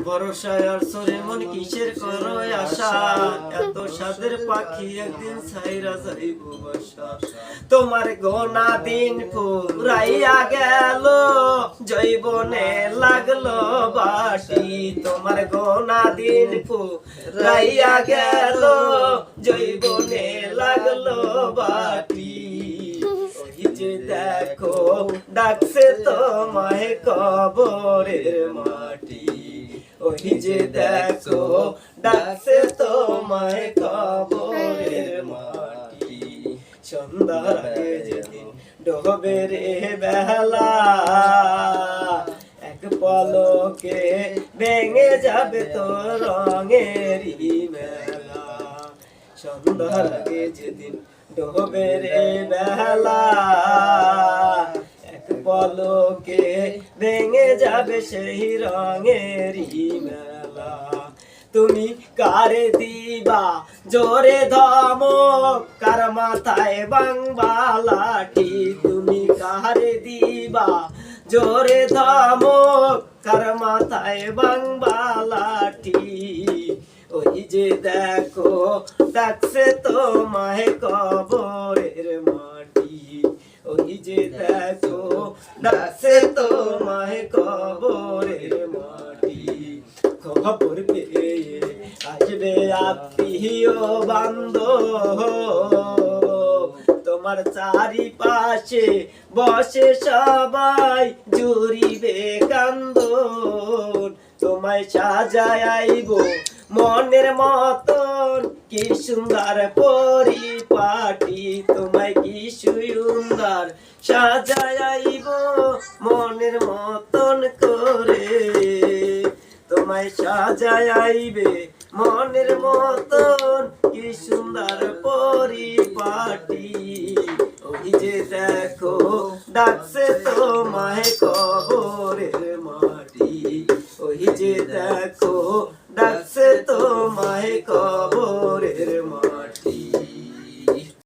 ভরসায় আর সরে মন কিসের করো আশা, এত সাদের পাখি একদিন ছাইরা যাইব বাসা। তোমার গোনা দিন ফুরাইয়া গেল, জৈবনে লাগলো বাটি। তোমার গোনা দিন ফুরাইয়া গেল, জৈবনে লাগলো বাটি। ওই যে দেখো ডাকছে তোমায় কবরের মাটি, ওই যে দেখো ডাকছে তোমায় কবরের মাটি। সন্ধ্যার আগে যেদিন ডোবে রে বেলা, এক পলকে ভেঙে যাবে তোর রঙেরই মেলা। সন্ধ্যার আগে যেদিন ডোবে রে বেলা, এক পলকে ভেঙে যাবে সেই রঙেরই মেলা। তুমি কারে দিবা জোরে ধমক, কার মাথায় বাংবা লাঠি। তুমি কারে দিবা জোরে ধমক, কার মাথায় বাংবা লাঠি। ওই যে দেখো ডাকছে তোমায় কবরের মাটি, ওই যে দেখো ডাকছে তোমায় কবরের মাটি। খবর পেয়ে আসবে আত্মীয় বান্ধব, তোমার চারিপাশে বসে সবাই জুড়িবে কান্দন। তোমায় সাজাইব মনের মতন কি সুন্দর পরিপাটি, তোমায় কি সুন্দর সাজাইব মনের মতন করে। তোমায় সাজাইবে মনের মতন কি সুন্দর পরিপাটি। ওই যে দেখো ডাকছে তোমায় কবরের মাটি, ওই যে দেখো ডাকছে তোমায় কবরের